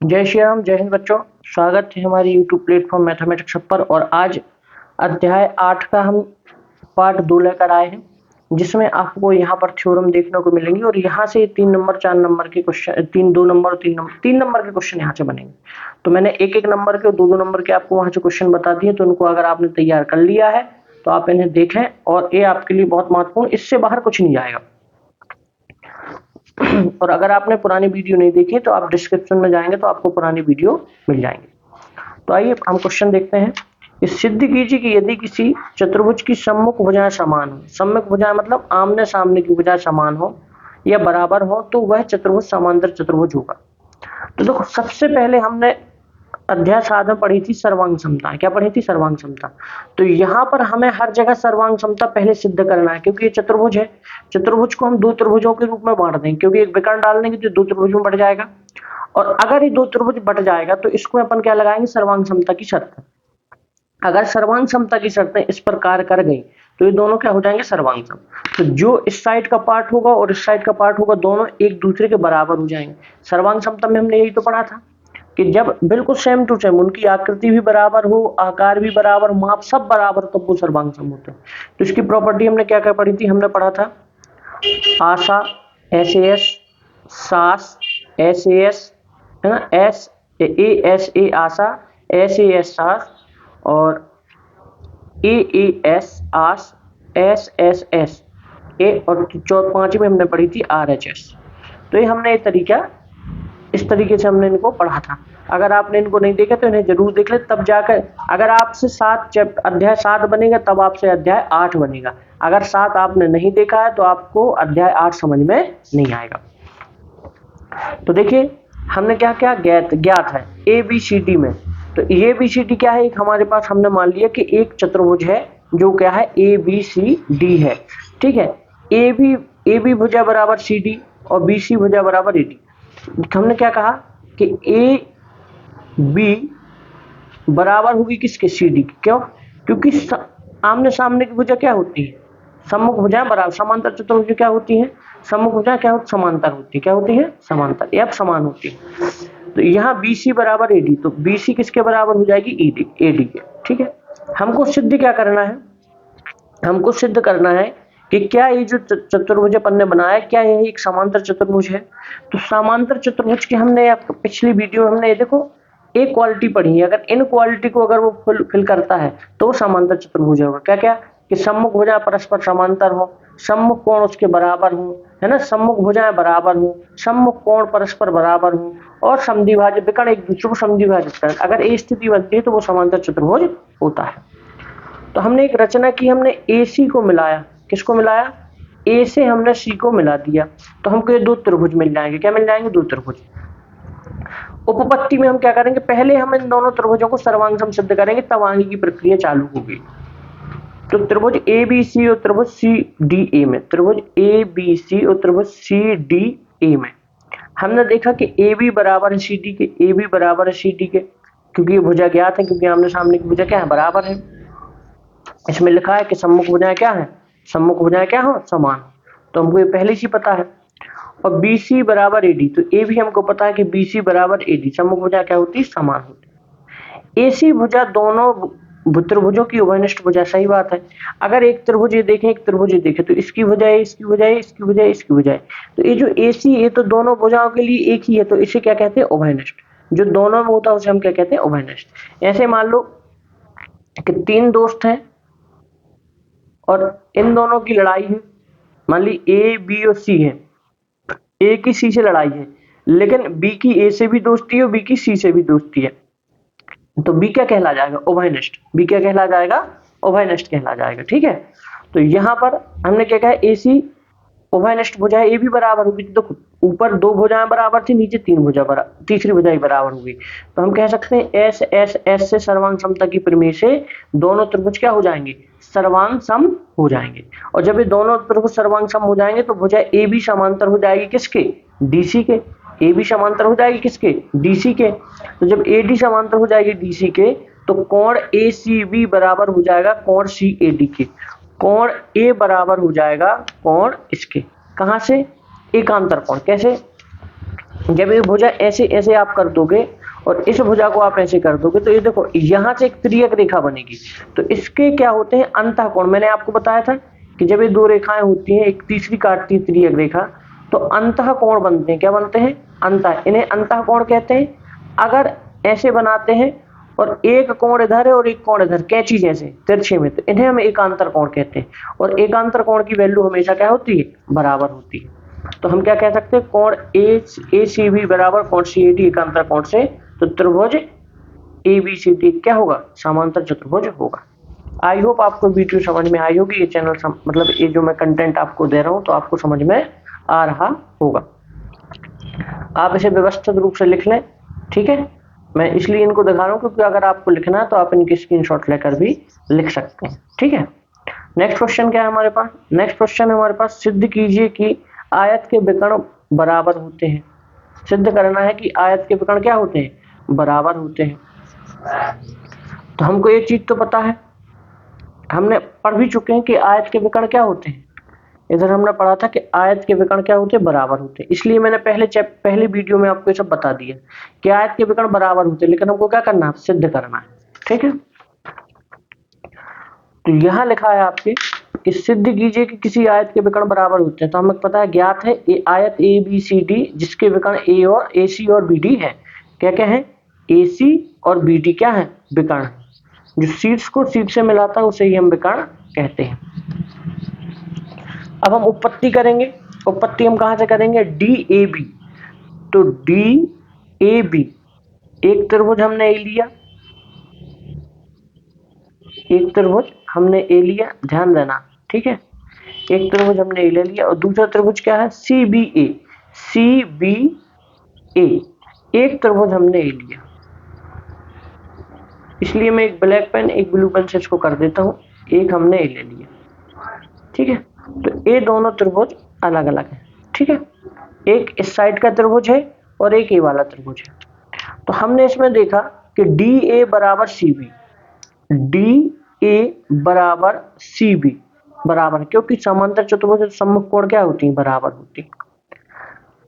जय श्री राम, जय हिंद बच्चों। स्वागत है हमारी यूट्यूब प्लेटफॉर्म मैथमेटिक्स हब पर। और आज अध्याय 8 का हम पार्ट 2 लेकर आए हैं, जिसमें आपको यहाँ पर थ्योरम देखने को मिलेंगे और यहाँ से 3 नंबर 4 नंबर के क्वेश्चन, 2 नंबर और 3 नंबर के क्वेश्चन यहाँ से बनेंगे। तो मैंने एक नंबर के और 2 नंबर के आपको वहाँ से क्वेश्चन बता दिए, तो उनको अगर आपने तैयार कर लिया है तो आप इन्हें देखें और ये आपके लिए बहुत महत्वपूर्ण, इससे बाहर कुछ नहीं जाएगा। और अगर आपने पुरानी वीडियो नहीं देखी तो आप डिस्क्रिप्शन में जाएंगे तो आपको पुरानी वीडियो मिल जाएंगे। तो आइए हम क्वेश्चन देखते हैं। इस सिद्ध कीजिए कि यदि किसी चतुर्भुज की सम्मुख भुजाएं समान हो, सम्मुख भुजाएं मतलब आमने सामने की भुजाएं समान हो या बराबर हो, तो वह चतुर्भुज समांतर चतुर्भुज होगा। तो देखो, सबसे पहले हमने अध्याय 7 में पढ़ी थी सर्वांग समता। क्या पढ़ी थी? सर्वांग समता। तो यहाँ पर हमें हर जगह सर्वांग समता पहले सिद्ध करना है, क्योंकि ये चतुर्भुज है। चतुर्भुज को हम दो त्रिभुजों के रूप में बांट देंगे, क्योंकि एक विकर्ण डाल देंगे तो 2 त्रिभुज में बढ़ जाएगा। और अगर ये 2 त्रिभुज बढ़ जाएगा तो इसको अपन क्या लगाएंगे? सर्वांग समता की शर्त। अगर सर्वांग समता की शर्तें इस पर कार्य कर गई तो ये दोनों क्या हो जाएंगे? सर्वांग सम। तो जो इस साइड का पार्ट होगा और इस साइड का पार्ट होगा, दोनों एक दूसरे के बराबर हो जाएंगे। सर्वांग समता में हमने यही तो पढ़ा था कि जब बिल्कुल सेम टू सेम, उनकी आकृति भी बराबर हो, आकार भी बराबर, माप सब बराबर, तब वो सर्वांग सम होते हैं। तो इसकी प्रॉपर्टी हमने क्या क्या पढ़ी थी? हमने पढ़ा था आशा SAS, सास SAS, है ना, ASA आशा, SAS सास, और AAS आस, SSS ए, और पांचवी में हमने पढ़ी थी RHS। तो ये हमने इस तरीके से हमने इनको पढ़ा था। अगर आपने इनको नहीं देखा तो इन्हें जरूर देख ले, तब जाकर अगर आपसे अध्याय 7 बनेगा तब आपसे अध्याय 8 बनेगा। अगर 7 आपने नहीं देखा है तो आपको अध्याय 8 समझ में नहीं आएगा। तो देखिए, हमने क्या क्या ज्ञात है ABCD में। तो ABCD क्या है? एक हमारे पास हमने मान लिया कि एक चतुर्भुज है जो क्या है? ABCD है। ठीक है, AB भुजा बराबर CD और BC भुजा बराबर AD। हमने क्या कहा कि AB बराबर होगी किसके? CD की। क्यों? क्योंकि आमने सामने की भुजा क्या होती है? सम्मुख भुजाएं बराबर। समांतर चतुर्भुज क्या होती है? सम्मुख भुजाएं क्या होती? समांतर होती है। क्या होती है? समांतर या समान होती है। तो यहाँ BC बराबर AD, तो BC किसके बराबर हो जाएगी? AD के। ठीक है, हमको सिद्ध क्या करना है? हमको सिद्ध करना है कि क्या ये जो चतुर्भुज अपन ने बनाया, क्या यह एक समांतर चतुर्भुज है? तो समांतर चतुर्भुज की हमने पिछली वीडियो में हमने देखो एक क्वालिटी पढ़ी है। अगर इन क्वालिटी को अगर वो फुलफिल करता है तो वो समांतर चतुर्भुज होगा। क्या क्या? कि सम्मुख भुजा परस्पर समांतर हो, सम्मुख कोण उसके बराबर हो, है ना, सम्मुख भुजाएं बराबर हो, सम्मुख कोण परस्पर बराबर हो, और समद्विभाजक विकर्ण एक दूसरे को समद्विभाजित करें। अगर ये स्थिति बनती है तो वो समांतर चतुर्भुज होता है। तो हमने एक रचना की, हमने AC को मिलाया। किसको मिलाया? A से हमने C को मिला दिया, तो हमको ये 2 त्रिभुज मिल जाएंगे। क्या मिल जाएंगे? 2 त्रिभुज। उपपत्ति में हम क्या करेंगे? पहले हम इन दोनों त्रिभुजों को सर्वांग सम सिद्ध करेंगे, तब आगे की प्रक्रिया चालू होगी। तो त्रिभुज ABC और त्रिभुज CDA में, त्रिभुज ABC और त्रिभुज CDA में हमने देखा कि AB बराबर है CD के, AB बराबर है CD के, क्योंकि ये भुजा ज्ञात है, क्योंकि आमने सामने की भुजा क्या है? बराबर है। इसमें लिखा है कि सम्मुख भुजाएं क्या है? सम्मुख भुजाएं क्या हो? समान। तो हमको ये पहले से पता है। और BC बराबर AD, तो ये भी हमको पता है कि BC बराबर AD, सम्मुख भुजा क्या होती है? समान होती है। AC भुजा दोनों त्रिभुजों की उभयनिष्ठ भुजा। सही बात है। अगर एक त्रिभुज ये देखें, एक त्रिभुज ये देखें, तो इसकी भुजा है, इसकी भुजा है, इसकी भुजा है, इसकी भुजा है। तो ये जो AC ये तो दोनों भुजाओं के लिए एक ही है, तो इसे क्या कहते हैं? उभयनिष्ठ। जो दोनों में होता है उसे हम क्या कहते हैं? उभयनिष्ठ। ऐसे मान लो कि 3 दोस्त हैं और इन दोनों की लड़ाई है। मान ली A, B और C है। A की C से लड़ाई है, लेकिन B की A से भी दोस्ती है और B की C से भी दोस्ती है। तो B क्या कहला जाएगा? उभयनिष्ठ। B क्या कहला जाएगा? उभयनिष्ठ कहला जाएगा। ठीक है, तो यहाँ पर हमने क्या कहा? AC उभयनिष्ठ भुजा है, A भी बराबर होगी। तो ऊपर 2 भुजाएं बराबर थी, नीचे 3 भुजा बराबर, तीसरी भुजा ही बराबर होगी। तो हम कह सकते हैं S से सर्वांग समता की प्रमेय से दोनों त्रिभुज क्या हो जाएंगे? सर्वांग सम हो जाएंगे। और जब ये दोनों त्रिभुज सर्वांग सम हो जाएंगे तो भुजा AB समांतर हो जाएगी किसके? DC के। AB समांतर हो जाएगी किसके? DC के। तो जब AD समांतर हो जाएगी DC के, तो कोण ACB बराबर हो जाएगा कोण CAD के। कोण A बराबर हो जाएगा कोण इसके। कहां से? एकांतर कोण। कैसे? जब ये भुजा ऐसे ऐसे आप कर दोगे और इस भुजा को आप ऐसे कर दोगे तो ये देखो यहाँ से एक त्रियक रेखा बनेगी। तो इसके क्या होते हैं, अंतःकोण। मैंने आपको बताया था कि जब ये दो रेखाएं होती हैं, एक तीसरी काटती है त्रियक रेखा, तो अंतःकोण बनते हैं। क्या बनते हैं, इन्हें अंतःकोण कहते हैं। अगर ऐसे बनाते हैं और एक कोण इधर है और एक कोण इधर, कैंची जैसे तिरछे में, तो इन्हें हम एकांतर कोण कहते हैं। और एकांतर कोण की वैल्यू हमेशा क्या होती है, बराबर होती है। तो हम क्या कह सकते हैं, कोण ACB बराबर कोण CAD एकांतर कोण से। तो त्रिभुज ABCD क्या होगा, समांतर चतुर्भुज होगा। आई होप आपको वीडियो समझ में आई होगी। ये चैनल मतलब ये जो मैं कंटेंट आपको दे रहा हूँ तो आपको समझ में आ रहा होगा। आप इसे व्यवस्थित रूप से लिख लें, ठीक है। मैं इसलिए इनको दिखा रहा हूँ क्योंकि अगर आपको लिखना है तो आप इनकी स्क्रीनशॉट लेकर भी लिख सकते हैं, ठीक है। नेक्स्ट क्वेश्चन क्या है हमारे पास, नेक्स्ट क्वेश्चन है हमारे पास, सिद्ध कीजिए कि आयत के विकर्ण बराबर होते हैं। सिद्ध करना है कि आयत के विकर्ण क्या होते हैं, बराबर होते हैं। तो हमको एक चीज तो पता है, हमने पढ़ भी चुके हैं कि आयत के विकर्ण क्या होते हैं। इधर हमने पढ़ा था कि आयत के विकर्ण क्या होते हैं, बराबर होते हैं। इसलिए मैंने पहले वीडियो में आपको ये सब बता दिया कि आयत के विकर्ण बराबर होते हैं, लेकिन हमको क्या करना है, सिद्ध करना है, ठीक है। तो यहाँ लिखा है आपके कि सिद्ध कीजिए कि किसी आयत के विकर्ण बराबर होते हैं। तो हमें पता है, ज्ञात है आयत ABCD जिसके विकर्ण AC और BD है। क्या क्या है, AC और BD क्या है, विकर्ण। जो शीर्ष को शीर्ष से मिलाता है उसे ही हम विकर्ण कहते हैं। अब हम उत्पत्ति करेंगे। उत्पत्ति हम कहां से करेंगे, DAB। तो DAB एक त्रिभुज हमने ए लिया, एक त्रिभुज हमने ए लिया, ध्यान देना, ठीक है। एक त्रिभुज हमने ए ले लिया और दूसरा त्रिभुज क्या है, CBA। एक त्रिभुज हमने ए लिया। इसलिए मैं एक ब्लैक पेन एक ब्लू पेन से इसको कर देता हूं। एक हमने ए ले लिया, ठीक है। तो ये दोनों त्रिभुज अलग अलग है, ठीक है। एक इस साइड का त्रिभुज है और एक ये वाला त्रिभुज है। तो हमने इसमें देखा कि DA बराबर CB, DA बराबर CB बराबर, क्योंकि समांतर चतुर्भुज सम्मुख कोण क्या होती है, बराबर होती है।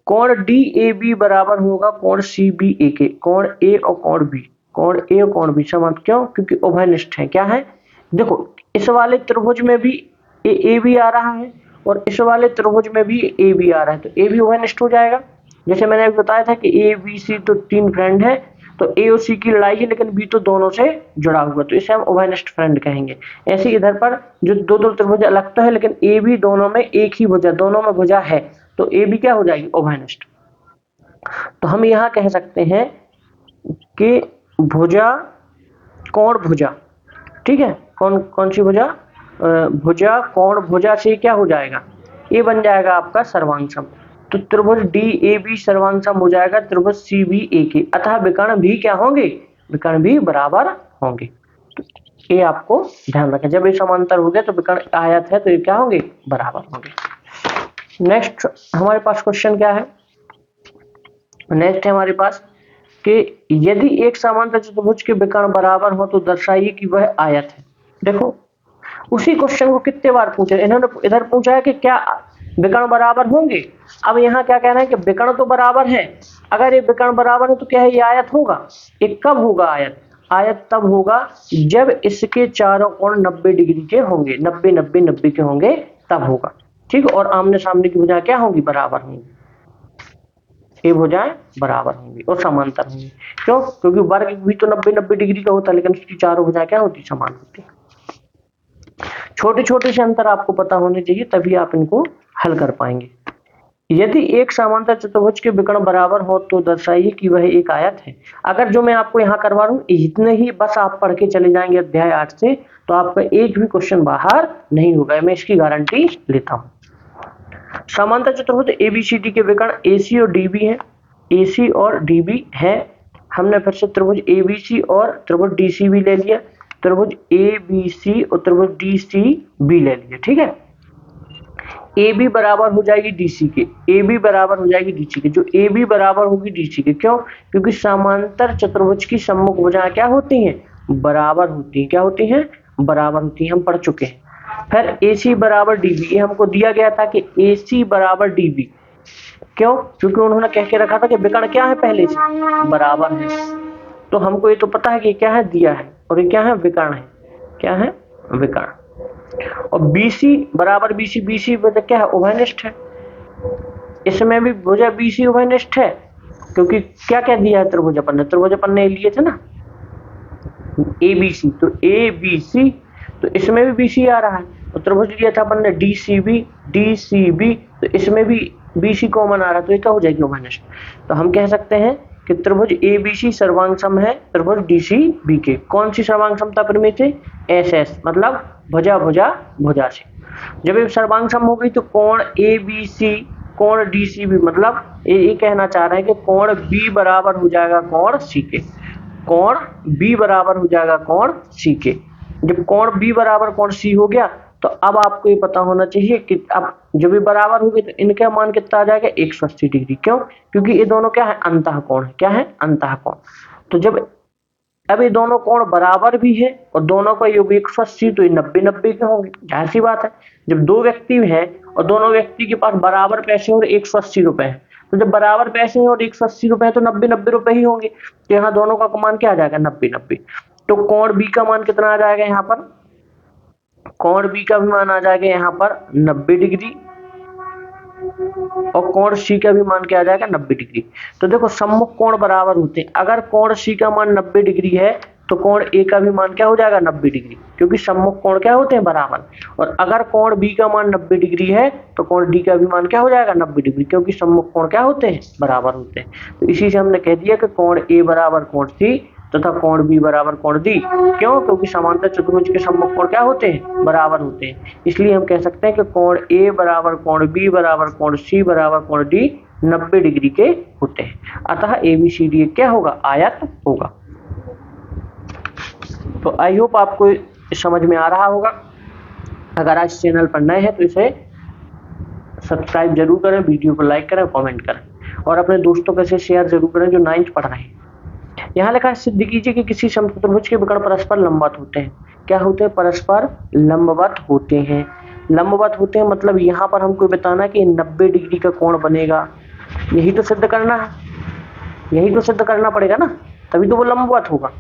कोण DAB बराबर होगा कोण CBA के, कोण A और कोण B, कोण A और कोण B समान। क्यों, क्योंकि उभयनिष्ठ है। क्या है, देखो इस वाले त्रिभुज में भी AB आ रहा है और इस वाले त्रिभुज में भी AB आ रहा है, तो A भी उभयनिष्ठ हो जाएगा। जैसे मैंने अभी बताया था कि ABC तो तीन फ्रेंड है, तो A और C की लड़ाई है लेकिन B तो दोनों से जुड़ा हुआ, तो इसे हम उभयनिष्ठ फ्रेंड कहेंगे। ऐसे इधर पर जो दो दो त्रिभुज अलग तो है लेकिन AB दोनों में एक ही भुजा, दोनों में भुजा है, तो AB क्या हो जाएगी, उभयनिष्ठ। तो हम यहाँ कह सकते हैं कि भुजा कोण भुजा, ठीक है। कौन सी भुजा, भुजा कोण भुजा से क्या हो जाएगा, ये बन जाएगा आपका सर्वांग सम। तो त्रिभुज DAB सर्वांग सम हो जाएगा त्रिभुज CBA के, अतः विकर्ण भी क्या होंगे, विकर्ण भी बराबर होंगे। तो ये आपको ध्यान रखें, जब ये समांतर हो गए तो विकर्ण आयत है तो ये क्या होंगे, बराबर होंगे। नेक्स्ट हमारे पास क्वेश्चन क्या है, नेक्स्ट है हमारे पास कि यदि एक समांतर चतुर्भुज के विकर्ण बराबर हो तो दर्शाइए कि वह आयत है। देखो उसी क्वेश्चन को कितने बार पूछा, इन्होंने इधर पूछा है कि क्या विकर्ण बराबर होंगे। अब यहाँ क्या कहना है कि विकर्ण तो बराबर है, अगर ये विकर्ण बराबर है तो क्या है, ये आयत होगा। ये कब होगा आयत, आयत तब होगा जब इसके चारों कोण 90 डिग्री के होंगे, 90 90 90 के होंगे, तब होगा, ठीक। और आमने सामने की भुजाएं क्या होंगी, बराबर होंगी। ये भुजाएं बराबर होंगी और समांतर होंगी। क्यों, क्योंकि वर्ग भी तो 90 90 डिग्री का होता है लेकिन उसकी चारों भुजाएं क्या होती, समान होती। छोटे छोटे से अंतर आपको पता होने चाहिए, तभी आप इनको हल कर पाएंगे। यदि एक समांतर चतुर्भुज के विकर्ण बराबर हो तो दर्शाइए कि वह एक आयत है। अगर जो मैं आपको यहाँ करवा रहा हूँ इतने ही बस आप पढ़ के चले जाएंगे अध्याय 8 से, तो आपका एक भी क्वेश्चन बाहर नहीं होगा, मैं इसकी गारंटी लेता हूँ। समांतर चतुर्भुज ABCD के विकर्ण AC और DB है, AC और DB है। हमने फिर से त्रिभुज ABC और त्रिभुज DCB ले लिया, त्रिभुज ABC और त्रिभुज DCB ले लिया, ठीक है। AB बराबर हो जाएगी DC के, AB बराबर हो जाएगी DC के, जो AB बराबर होगी DC के। क्यों, क्योंकि समांतर चतुर्भुज की सम्मुख भुजाएं क्या होती हैं, बराबर होती हैं। क्या होती हैं, बराबर होती हैं, हम पढ़ चुके हैं। फिर AC बराबर DB, ये हमको दिया गया था कि AC बराबर DB, क्यों? क्योंकि उन्होंने कह के रखा था कि विकर्ण क्या है, पहले से बराबर है। तो हमको ये तो पता है कि क्या है, दिया है, और ये क्या है, विकर्ण है। क्या है, विकर्ण। और BC बराबर BC, BC मतलब क्या है, उभयनिष्ठ है। इसमें भी भुजा BC उभयनिष्ठ है, क्योंकि क्या क्या दिया है त्रिभुज अपन ने लिए थे ना ABC, तो ABC, तो इसमें भी BC आ रहा है। और त्रिभुज लिया था अपन ने DCB, तो इसमें भी BC कॉमन आ रहा है, तो ये क्या हो जाएगी, उभयनिष्ठ। तो हम कह सकते हैं कि त्रिभुज ABC सर्वांग सम है त्रिभुज DCB के। कौन सी सर्वांग समता परिमित है, SS, मतलब भुजा भुजा भुजा से। जब ये सर्वांग सम हो गई तो कोण ABC कोण DCB, मतलब ये कहना चाह रहे हैं कि कोण B बराबर हो जाएगा कोण C के। कोण B बराबर हो जाएगा कोण C के। जब कोण B बराबर कोण C हो गया तो अब आपको ये पता होना चाहिए कि अब जब ये बराबर हो गए तो इनका मान कितना आ जाएगा, 180 डिग्री। क्यों? क्योंकि ये दोनों क्या है, अंतः कोण है। क्या है, अंतः कोण। तो जब अब ये दोनों कोण बराबर भी है और दोनों का योग 180, तो ये 90-90 के होंगे, जाहिर सी बात है। जब दो व्यक्ति हैं और दोनों व्यक्ति के पास बराबर पैसे और 180 रुपए हैं, तो जब बराबर पैसे हैं और 180 रुपए हैं तो 90-90 रुपए ही होंगे। तो यहाँ दोनों का मान क्या आ जाएगा, 90-90। तो कोण B का मान कितना आ जाएगा, यहाँ पर कोण B का भी मान आ जाएगा यहाँ पर 90 डिग्री, और कोण C का भी मान क्या आ जाएगा, 90 डिग्री। तो देखो सम्मुख कोण बराबर होते हैं। अगर कोण C का मान 90 डिग्री है तो कोण A का भी मान क्या हो जाएगा, 90 डिग्री, क्योंकि सम्मुख कोण क्या होते हैं, बराबर। और अगर कोण B का मान 90 डिग्री है तो कोण D का भी मान क्या हो जाएगा, 90 डिग्री, क्योंकि सम्मुख कोण क्या होते हैं, बराबर होते हैं। तो इसी से हमने कह दिया कि कोण A बराबर कोण C तथा कोण B बराबर कोण D। क्यों? क्योंकि समांतर चतुर्भुज के सम्मुख कोण क्या होते हैं, बराबर होते हैं। इसलिए हम कह सकते हैं कि कोण A बराबर कोण B बराबर कोण C बराबर कोण D 90 डिग्री के होते हैं। अतः ABCD क्या होगा, आयत होगा। तो आई होप आपको समझ में आ रहा होगा। अगर आज चैनल पर नए हैं तो इसे सब्सक्राइब जरूर करें, वीडियो को लाइक करें, कमेंट करें, और अपने दोस्तों के साथ शेयर जरूर करें जो 9th पढ़ रहे हैं। यहाँ लिखा है, सिद्ध कीजिए कि किसी समचतुर्भुज के विकर्ण परस्पर लंबवत होते हैं। क्या होते हैं, परस्पर लंबवत होते हैं। लंबवत होते हैं मतलब यहाँ पर हमको बताना कि 90 डिग्री का कोण बनेगा, यही तो सिद्ध करना है, यही तो सिद्ध करना पड़ेगा ना, तभी तो वो लंबवत होगा।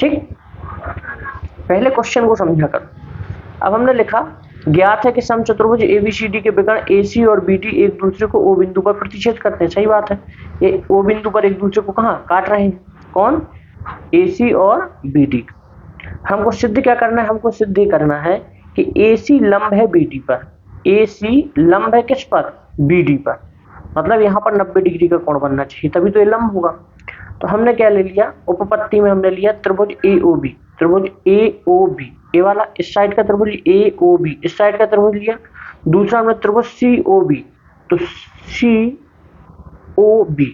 ठीक, पहले क्वेश्चन को समझा करो। अब हमने लिखा, ज्ञात है कि समचतुर्भुज ABCD के विकर्ण AC और BD एक दूसरे को O बिंदु पर प्रतिच्छेद करते हैं। सही बात है, ये O बिंदु पर एक दूसरे को कहाँ काट रहे हैं, कौन, AC और BD। हमको सिद्ध क्या करना है, हमको सिद्ध ये करना है कि AC लंब है BD पर, AC लंब है किस पर, BD पर, मतलब यहाँ पर 90 डिग्री का कोण बनना चाहिए, तभी तो ये लंब होगा। तो हमने क्या ले लिया, उपपत्ति में हमने लिया त्रिभुज AOB, त्रिभुज AOB, ए वाला इस साइड का त्रिभुज AOB, इस साइड का त्रिभुज लिया। दूसरा हमने त्रिभुज COB, तो COB,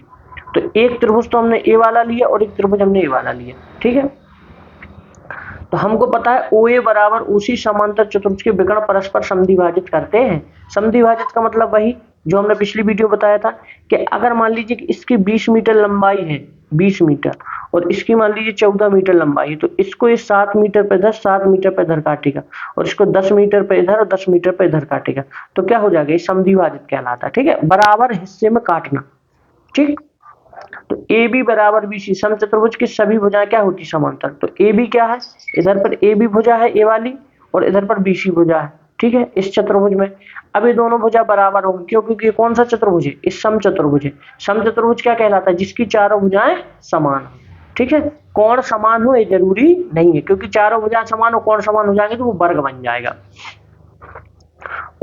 तो एक त्रिभुज तो हमने ए वाला लिया और एक त्रिभुज हमने ए वाला लिया। ठीक है, तो हमको पता है OA बराबर OC समांतर चतुर्भुज के विकर्ण परस्पर समद्विभाजित करते हैं। समद्विभाजित का मतलब वही जो हमने पिछली वीडियो बताया था कि अगर मान लीजिए कि इसकी 20 मीटर लंबाई है, 20 मीटर, और इसकी मान लीजिए 14 मीटर लंबाई है, तो इसको ये 7 मीटर पे इधर, 7 मीटर पे इधर काटेगा, और इसको 10 मीटर पे इधर और 10 मीटर पे इधर काटेगा, तो क्या हो जाएगा, ये समद्विभाजित कहलाता है। ठीक है, बराबर हिस्से में काटना। ठीक, तो AB बराबर BC, समचतुर्भुज की सभी भुजाएं क्या होती, समांतर। तो AB क्या है, इधर पर AB भुजा है ए वाली, और इधर पर BC भुजा है। ठीक है, इस चतुर्भुज में अब ये दोनों भुजा बराबर होंगी, क्यों, क्योंकि ये कौन सा चतुर्भुज है, इस समचतुर्भुज है। समचतुर्भुज क्या कहलाता है, जिसकी चारों भुजाएं समान हो। ठीक है, कोण समान हो ये जरूरी नहीं है, क्योंकि चारों भुजाएं समान हो, कोण समान हो जाएंगे तो वो वर्ग बन जाएगा।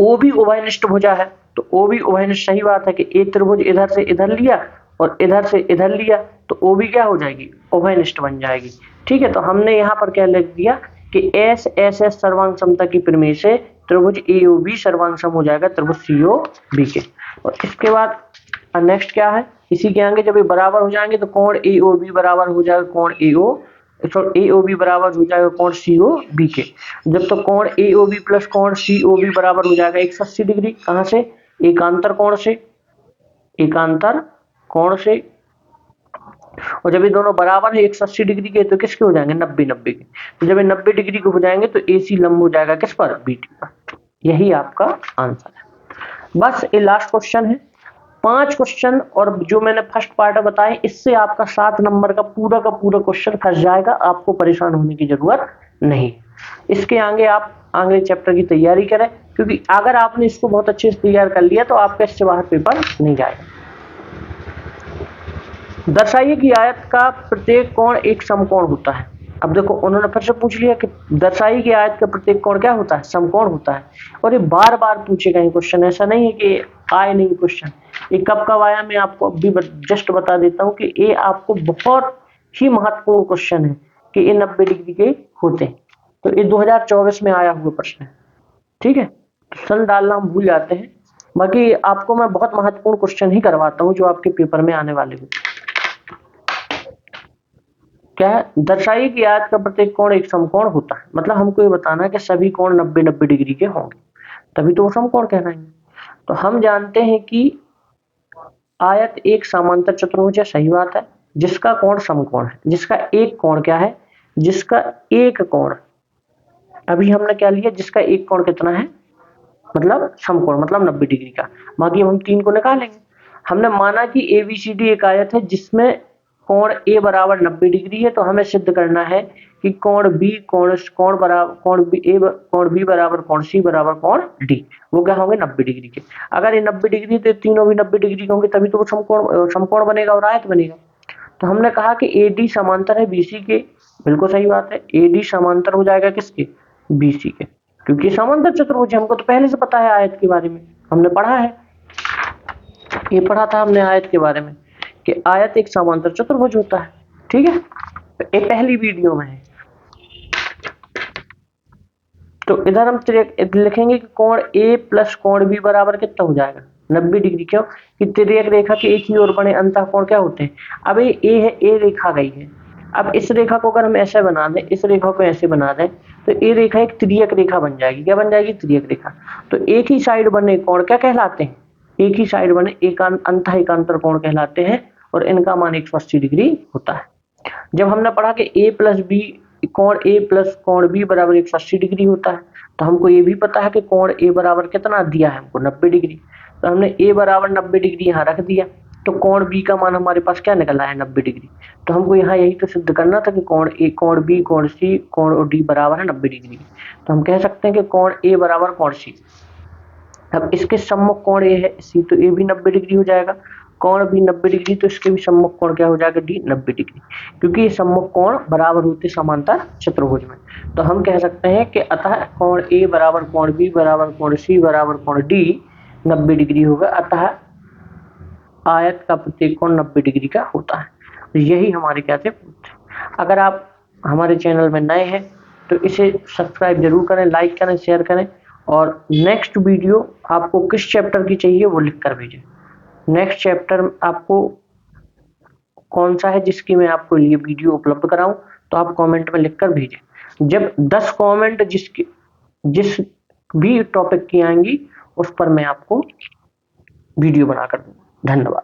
OB उभयनिष्ठ भुजा है, तो OB उभयनिष्ठ, सही बात है कि एक त्रिभुज इधर से इधर लिया और इधर से इधर लिया, तो OB क्या हो जाएगी, उभयनिष्ठ बन जाएगी। ठीक है, तो हमने यहाँ पर क्या लिख दिया कि SSS सर्वांग समता की प्रमेय से त्रिभुज AOB सर्वांग सम हो जाएगा त्रिभुज COB के। और इसके बाद नेक्स्ट क्या है, इसी के आगे जब ये बराबर हो जाएंगे तो कोण AOB बराबर हो जाएगा कोण AOB बराबर हो जाएगा कोण COB के। जब तो कोण AOB प्लस कोण COB बराबर हो जाएगा 180 डिग्री, कहाँ से, एकांतर कोण से, एकांतर कोण से। और जब ये दोनों बराबर है 180 डिग्री के, तो किसके हो जाएंगे, 90-90 के। तो जब ये 90 डिग्री के हो जाएंगे तो AC लंब हो जाएगा किस पर, BD पर। यही आपका आंसर है। बस ये लास्ट क्वेश्चन है, 5 क्वेश्चन और जो मैंने फर्स्ट पार्ट बताए, इससे आपका 7 नंबर का पूरा क्वेश्चन फंस जाएगा, आपको परेशान होने की जरूरत नहीं। इसके आगे आप आगे चैप्टर की तैयारी करें, क्योंकि अगर आपने इसको बहुत अच्छे से तैयार कर लिया तो आपका इससे बाहर पेपर नहीं जाएगा। दर्शाइए कि आयत का प्रत्येक कोण एक समकोण होता है। अब देखो उन्होंने फिर से पूछ लिया कि दर्शाइए कि आयत का प्रत्येक कोण क्या होता है, समकोण होता है। और ये बार बार पूछेगा ये क्वेश्चन, ऐसा नहीं है कि आए नहीं क्वेश्चन, ये कब कब आया मैं आपको अभी जस्ट बता देता हूँ कि ये आपको बहुत ही महत्वपूर्ण क्वेश्चन है कि ये 90 डिग्री के होते हैं। तो ये 2024 में आया हुआ प्रश्न है, ठीक है। सन डालना हम भूल जाते हैं, बाकी आपको मैं बहुत महत्वपूर्ण क्वेश्चन ही करवाता हूँ जो आपके पेपर में आने वाले हैं। क्या है, दर्शाइए कि आयत का प्रत्येक कोण एक समकोण होता है। मतलब हमको ये बताना है कि सभी कोण 90-90 डिग्री के होंगे, तभी तो वो समकोण कहलाएंगे। तो हम जानते हैं कि आयत एक समांतर चतुर्भुज है, सही बात है, जिसका कोण समकोण है, जिसका एक कोण क्या है, जिसका एक कोण, अभी हमने क्या लिया, जिसका एक कोण कितना है, मतलब समकोण, मतलब 90 डिग्री का। बाकी हम 3 को निकालेंगे। हमने माना कि एबीसीडी एक आयत है जिसमें कोण ए बराबर 90 डिग्री है, तो हमें सिद्ध करना है कि कोण बी कोण बी बराबर कोण सी बराबर कोण डी, वो क्या होंगे 90 डिग्री के। अगर ये 90 डिग्री तो तीनों भी 90 डिग्री के होंगे, तभी तो वो समकोण बनेगा और आयत बनेगा। तो हमने कहा कि एडी समांतर है बीसी के, बिल्कुल सही बात है, एडी समांतर हो जाएगा किसके, बीसी के, क्योंकि समांतर चतुर्भुज हमको तो पहले से पता है, आयत के बारे में हमने पढ़ा है, ये पढ़ा था हमने आयत के बारे में कि आयत एक समांतर चतुर्भुज होता है, ठीक है। ये पहली वीडियो में है। तो इधर हम लिखेंगे कि कोण ए प्लस कोण बी बराबर कितना हो जाएगा, 90 डिग्री। क्यों कि तिर्यक रेखा के एक ही ओर बने अंतः कोण क्या होते हैं। अब ये ए है, ए रेखा गई है, अब इस रेखा को अगर हम ऐसे बना दें, इस रेखा को ऐसे बना दें, तो ये रेखा एक तिर्यक रेखा बन जाएगी। क्या बन जाएगी, तिर्यक रेखा। तो एक ही साइड बने कोण क्या कहलाते हैं, एक ही साइड बने अंतः एकांतर कोण कहलाते हैं, और इनका मान 180 डिग्री होता है। जब हमने पढ़ा कि ए प्लस बी कोण ए प्लस कोण बी बराबर 180 डिग्री होता है, तो हमको ये भी पता है कि कोण ए बराबर कितना दिया है हमको, 90 डिग्री। तो हमने ए बराबर 90 डिग्री यहाँ रख दिया, तो कोण बी का मान हमारे पास क्या निकला है, 90 डिग्री। तो हमको यहाँ यही तो सिद्ध करना था कि कोण ए कोण बी कोण सी कोण डी बराबर है 90 डिग्री। तो हम कह सकते हैं कि कोण ए बराबर कोण सी। अब इसके सम्मुख कोण ए है सी, तो ए भी 90 डिग्री हो जाएगा, कोण भी 90 डिग्री, तो इसके भी सम्मुख कोण क्या हो जाएगा, डी 90 डिग्री, क्योंकि ये सम्मुख कोण बराबर होते समांतर चतुर्भुज में। तो हम कह सकते हैं कि अतः कोण ए बराबर कोण बी बराबर कोण सी बराबर कोण डी 90 डिग्री होगा, अतः आयत का प्रत्येक कोण 90 डिग्री का होता है। तो यही हमारे क्या थे। अगर आप हमारे चैनल में नए हैं तो इसे सब्सक्राइब जरूर करें, लाइक करें, शेयर करें, और नेक्स्ट वीडियो आपको किस चैप्टर की चाहिए वो लिख कर भेजें। नेक्स्ट चैप्टर आपको कौन सा है जिसकी मैं आपको लिए वीडियो उपलब्ध कराऊं, तो आप कमेंट में लिखकर भेजें। जब 10 कमेंट जिस भी टॉपिक की आएंगी उस पर मैं आपको वीडियो बनाकर दूंगा। धन्यवाद।